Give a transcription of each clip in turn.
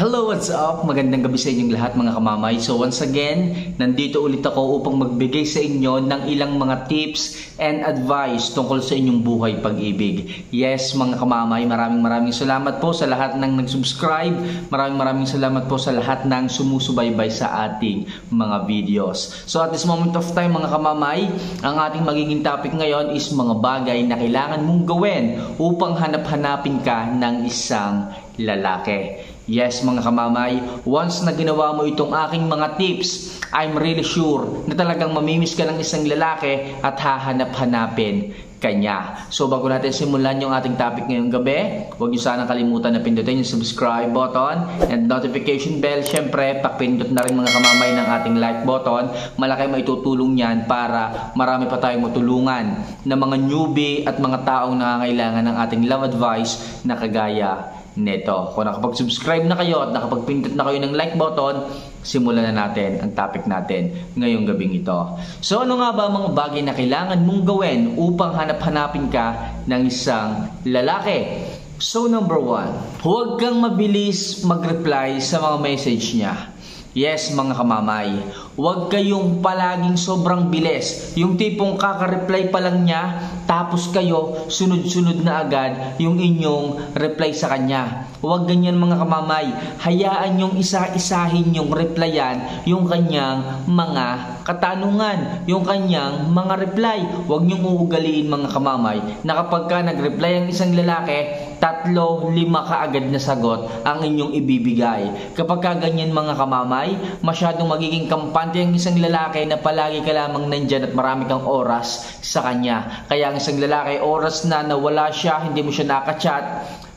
Hello, what's up? Magandang gabi sa inyong lahat mga kamamay. So once again, nandito ulit ako upang magbigay sa inyo ng ilang mga tips and advice tungkol sa inyong buhay pag-ibig. Yes mga kamamay, maraming salamat po sa lahat ng nag-subscribe. Maraming salamat po sa lahat ng sumusubaybay sa ating mga videos. So at this moment of time mga kamamay, ang ating magiging topic ngayon is mga bagay na kailangan mong gawin upang hanap-hanapin ka ng isang lalaki. Yes mga kamamay, once na ginawa mo itong aking mga tips, I'm really sure na talagang mamimiss ka ng isang lalaki at hahanap-hanapin kanya. So bago natin simulan yung ating topic ngayong gabi, huwag niyo sana kalimutan na pindutin yung subscribe button and notification bell. Syempre, pakpindot na rin mga kamamay ng ating like button. Malaki maitutulong yan para marami pa tayong matulungan na mga newbie at mga taong nangangailangan ng ating love advice na kagaya neto. Kung nakapag-subscribe na kayo at nakapag-pindot na kayo ng like button, simulan na natin ang topic natin ngayong gabing ito. So ano nga ba mga bagay na kailangan mong gawin upang hanap-hanapin ka ng isang lalaki? So number 1, huwag kang mabilis mag-reply sa mga message niya. Yes mga kamamay, huwag kayong palaging sobrang bilis. Yung tipong kaka-reply pa lang niya, tapos kayo sunod-sunod na agad yung inyong reply sa kanya. Huwag ganyan mga kamamay. Hayaan yung isa-isahin yung replyan yung kanyang mga katanungan, yung kanyang mga reply. Huwag niyong uugaliin mga kamamay na kapag ka nag-reply ang isang lalaki, 3, 5 kaagad na sagot ang inyong ibibigay. Kapag ka ganyan mga kamamay, masyadong magiging kampante ang isang lalaki na palagi ka lamang nandyan at marami kang oras sa kanya. Kaya ang isang lalaki, oras na nawala siya, hindi mo siya nakachat,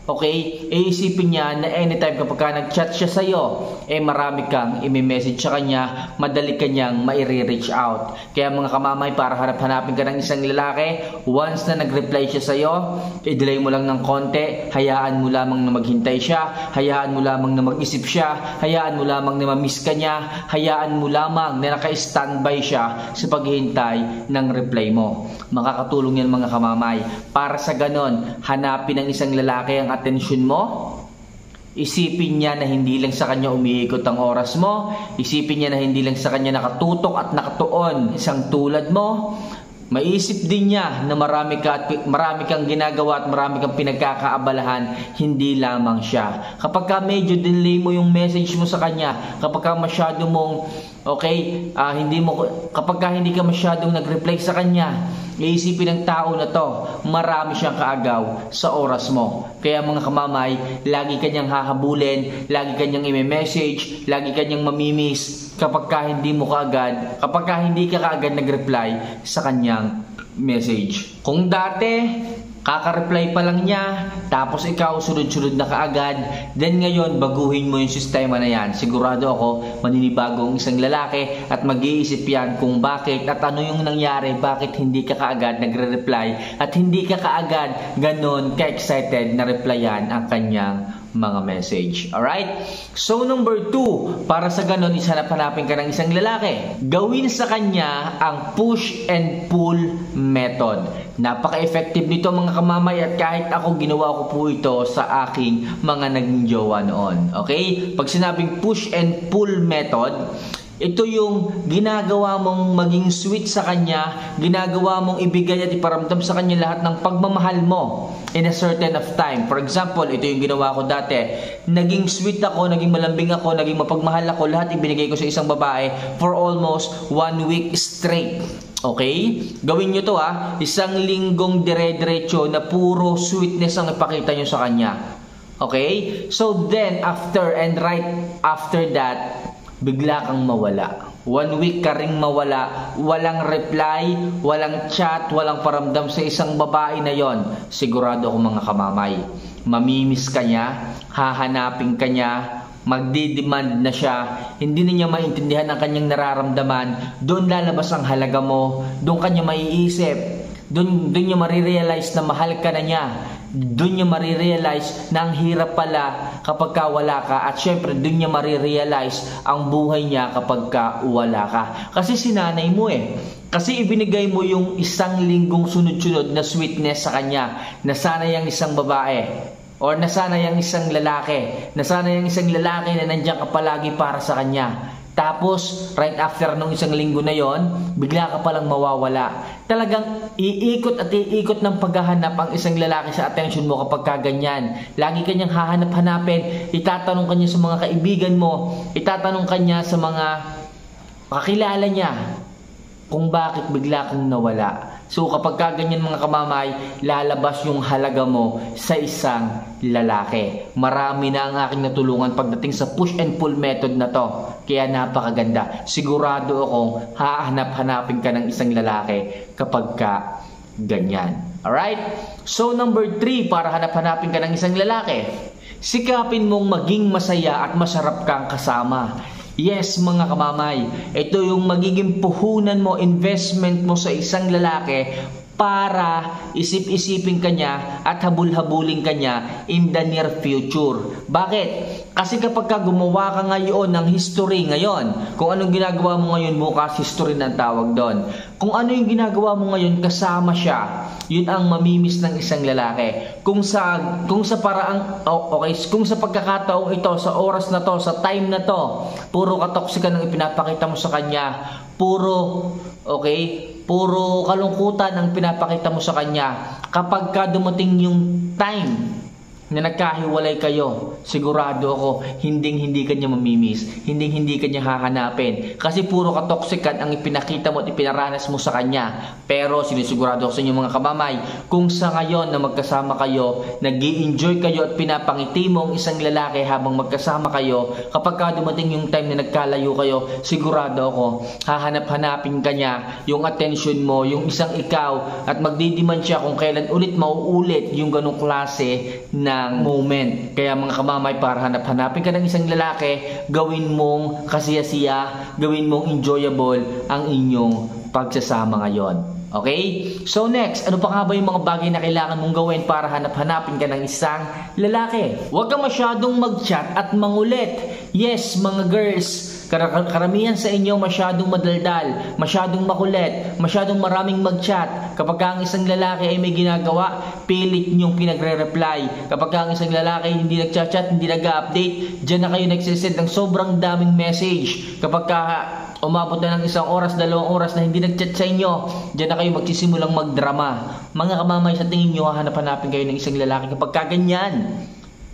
okay, iisipin niya na anytime kapag ka nag-chat siya sa'yo, marami kang i-message sa kanya, madali kanyang mai-reach out. Kaya mga kamamay, para hanap-hanapin ka ng isang lalaki, once na nag-reply siya sa'yo, i-delay mo lang ng konti, hayaan mo lamang na maghintay siya, hayaan mo lamang na mag-isip siya, hayaan mo lamang na ma-miss ka niya, hayaan mo lamang na naka-standby siya sa paghihintay ng reply mo. Makakatulong yan mga kamamay. Para sa ganon, hanapin ng isang lalaki ang atensyon mo. Isipin niya na hindi lang sa kanya umiikot ang oras mo. Isipin niya na hindi lang sa kanya nakatutok at nakatuon isang tulad mo. Maisip din niya na marami kang ginagawa at marami kang pinagkakaabalahan, hindi lamang siya. Kapag ka medyo delay mo yung message mo sa kanya, kapag ka masyado mong kapag ka hindi ka masyadong nag-reply sa kanya, iisipin ng tao na to, marami siyang kaagaw sa oras mo. Kaya mga kamamay, lagi kanyang hahabulin, lagi kanyang i-message, lagi kanyang mamimiss kapag ka hindi ka kaagad nag-reply sa kanyang message. Kung dati kaka-reply pa lang niya, tapos ikaw sunod-sunod na kaagad, then ngayon baguhin mo yung sistema na yan. Sigurado ako maninibago ang isang lalaki at mag-iisip yan kung bakit at ano yung nangyari, bakit hindi ka kaagad nagre-reply at hindi ka kaagad ganon ka-excited na replyan ang kanyang mga message. Alright? So number 2, para sa ganon hanapin ka ng isang lalaki, gawin sa kanya ang push and pull method. Napaka-effective nito mga kamamay at kahit ako ginawa ko po ito sa aking mga naging jowa noon. Okay? Pag sinabing push and pull method, ito yung ginagawa mong maging sweet sa kanya, ginagawa mong ibigay at iparamdam sa kanya lahat ng pagmamahal mo in a certain of time. For example, ito yung ginawa ko dati. Naging sweet ako, naging malambing ako, naging mapagmahal ako, lahat ibinigay ko sa isang babae for almost 1 week straight. Okay? Gawin nyo to isang linggong dire-diretso na puro sweetness ang ipakita nyo sa kanya. Okay? So then, right after that, bigla kang mawala. 1 week ka ring mawala, walang reply, walang chat, walang paramdam sa isang babae na yon. Sigurado ako mga kamamay, mamimiss ka niya, hahanapin ka niya, magdi-demand na siya, hindi na niya maintindihan ang kanyang nararamdaman, doon lalabas ang halaga mo, doon kanya maiisip, doon niya marirealize na mahal ka na niya. Doon niya marirealize na ang hirap pala kapag ka wala ka. At syempre, doon niya marirealize ang buhay niya kapag ka wala ka. Kasi sinanay mo Kasi ibinigay mo yung 1 linggong sunod-sunod na sweetness sa kanya. Na sana yung isang babae Or nasanay ang isang lalaki. Nasanay ang isang lalaki na nandiyan ka palagi para sa kanya. Tapos, right after nung isang linggo na yon, bigla ka palang mawawala. Talagang iikot at iikot ng paghahanap ang isang lalaki sa attention mo kapag kaganyan. Lagi kanyang hahanap-hanapin, itatanong kanya sa mga kaibigan mo, itatanong kanya sa mga kakilala niya kung bakit bigla kang nawala. So kapag kaganyan mga kamamay, lalabas yung halaga mo sa isang lalaki. Marami na ang aking natulungan pagdating sa push and pull method na to. Kaya napakaganda. Sigurado akong hahanap-hanapin ka ng isang lalaki kapag ka ganyan. Alright? So number 3, para hanap-hanapin ka ng isang lalaki, sikapin mong maging masaya at masarap kang kasama. Yes mga kamamay, ito yung magiging puhunan mo, investment mo sa isang lalaki para isip-isipin kanya at habul-habulin kanya in the near future. Bakit? Kasi kapag ka gumawa ka ngayon ng history ngayon, kung anong ginagawa mo ngayon, bukas history ng tawag doon. Kung ano yung ginagawa mo ngayon, kasama siya, yun ang mamimiss ng isang lalaki. Kung sa pagkakataong ito, sa oras na to, sa time na to, puro katoksikan ang ipinapakita mo sa kanya, puro kalungkutan ang pinapakita mo sa kanya. Kapag ka dumating yung time na nagkahiwalay kayo, sigurado ako, hindi kanya mamimiss, hindi kanya hahanapin. Kasi puro katoksikan ang ipinakita mo at ipinaranas mo sa kanya. Pero sinisigurado ako sa inyo mga kamamay, kung sa ngayon na magkasama kayo, nag-i-enjoy kayo at pinapangiti mo ang isang lalaki habang magkasama kayo, kapag ka dumating yung time na nagkalayo kayo, sigurado ako, hahanap-hanapin kanya yung attention mo, yung isang ikaw, at magdidiman siya kung kailan ulit mauulit yung ganong klase ng moment. Kaya mga kamamay, para hanap-hanapin ka ng isang lalaki, gawin mong kasiyasiya, gawin mong enjoyable ang inyong pagsasama ngayon. Okay? So next, ano pa nga ba yung mga bagay na kailangan mong gawin para hanap-hanapin ka ng isang lalaki? Huwag ka masyadong mag-chat at mangulit. Yes, mga girls, karamihan sa inyo masyadong madaldal, masyadong makulit, masyadong maraming mag-chat. Kapag ang isang lalaki ay may ginagawa, pilit niyong pinagre-reply. Kapag ang isang lalaki hindi nag-chat, hindi nag-update, dyan na kayo nagsisend ng sobrang daming message. Kapag umabot na ng 1 oras, 2 oras na hindi nag-chat sa inyo, dyan na kayo magsisimulang magdrama. Mga kamamay, sa tingin nyo, hahanap-hanapin kayo ng isang lalaki kapag kaganyan?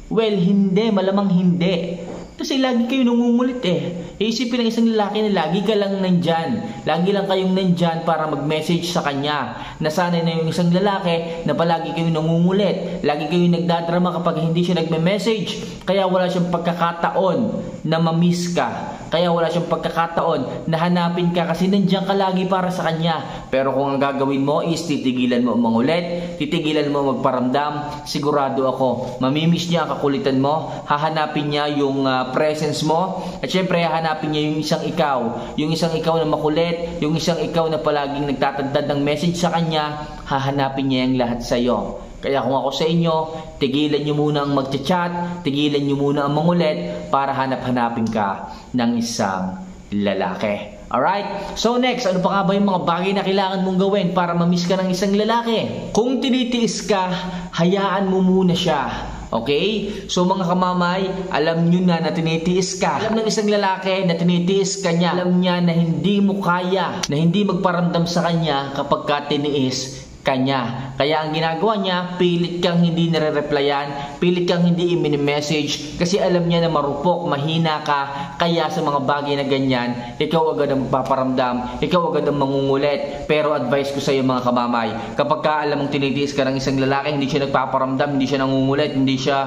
Well, hindi, malamang hindi. Kasi lagi kayo nangungulit eh. Iisipin ng isang lalaki na lagi ka lang nandyan. Lagi lang kayong nandyan para mag-message sa kanya. Nasanay na yung isang lalaki na palagi kayong nangungulit. Lagi kayong nagdadrama kapag hindi siya nagme-message. Kaya wala siyang pagkakataon na ma-miss ka. Kaya wala siyang pagkakataon na hanapin ka kasi nandyan ka lagi para sa kanya. Pero kung ang gagawin mo is titigilan mo mangulit, titigilan mo magparamdam, sigurado ako, mamimiss niya ang kakulitan mo, hahanapin niya yung presence mo, at syempre hahanapin niya yung isang ikaw na makulit, yung isang ikaw na palaging nagtatagdad ng message sa kanya, hahanapin niya yung lahat sa iyo. Kaya kung ako sa inyo, tigilan nyo muna ang mag-chat, tigilan nyo muna ang mangulit para hanap-hanapin ka ng isang lalaki. Alright? So next, ano pa nga ba yung mga bagay na kailangan mong gawin para ma-miss ka ng isang lalaki? Kung tinitiis ka, hayaan mo muna siya. Okay? So mga kamamay, alam nyo na tinitiis ka. Alam ng isang lalaki na tinitiis ka niya. Alam niya na hindi mo kaya, na hindi magparamdam sa kanya kapag ka tiniis kanya. Kaya ang ginagawa niya, pilit kang hindi nare-replyan, pilit kang hindi i-message kasi alam niya na marupok, mahina ka. Kaya sa mga bagay na ganyan, ikaw agad ang magpaparamdam, ikaw agad ang mangungulit. Pero advice ko sa iyo mga kamamay, kapag ka alam mong tinitiis ka ng isang lalaki, hindi siya nagpaparamdam, hindi siya nangungulit, hindi siya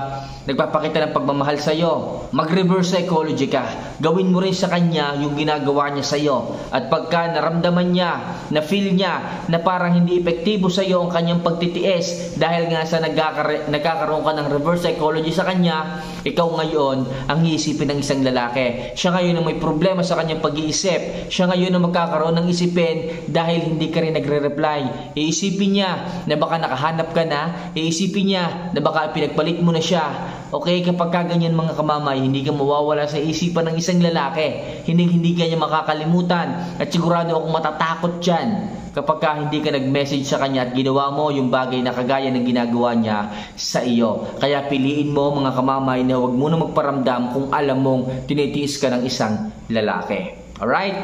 nagpapakita ng pagmamahal sa iyo, mag-reverse psychology ka. Gawin mo rin sa kanya yung ginagawa niya sa iyo. At pagka naramdaman niya, na feel niya na parang hindi epektibo sa iyo ang kanyang pagtitiis dahil nga sa nagkakaroon ka ng reverse psychology sa kanya, ikaw ngayon ang iisipin ng isang lalaki. Siya ngayon ang may problema sa kanyang pag-iisip. Siya ngayon ang magkakaroon ng isipin dahil hindi ka rin nagre-reply. Iisipin niya na baka nakahanap ka na, iisipin niya na baka pinagpalit mo na siya. Okay, kapag ka ganyan mga kamamay, hindi ka mawawala sa isipan ng isang lalaki. Hindi ka niya makakalimutan. At sigurado akong matatakot dyan kapag ka hindi ka nag-message sa kanya at ginawa mo yung bagay na kagaya ng ginagawa niya sa iyo. Kaya piliin mo mga kamamay na huwag mo na magparamdam kung alam mong tinitiis ka ng isang lalaki. Alright?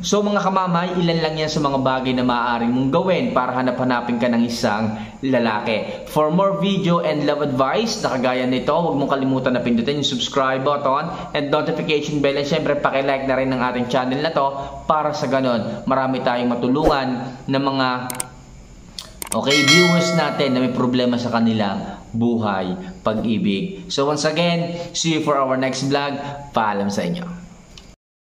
So mga kamamay, ilan lang yan sa mga bagay na maaari mong gawin para hanap-hanapin ka ng isang lalaki. For more video and love advice na kagaya nito, huwag mong kalimutan na pindutin yung subscribe button and notification bell. And syempre, pakilike na rin ng ating channel na to para sa ganon, marami tayong matulungan ng mga viewers natin na may problema sa kanilang buhay, pag-ibig. So once again, see you for our next vlog. Paalam sa inyo.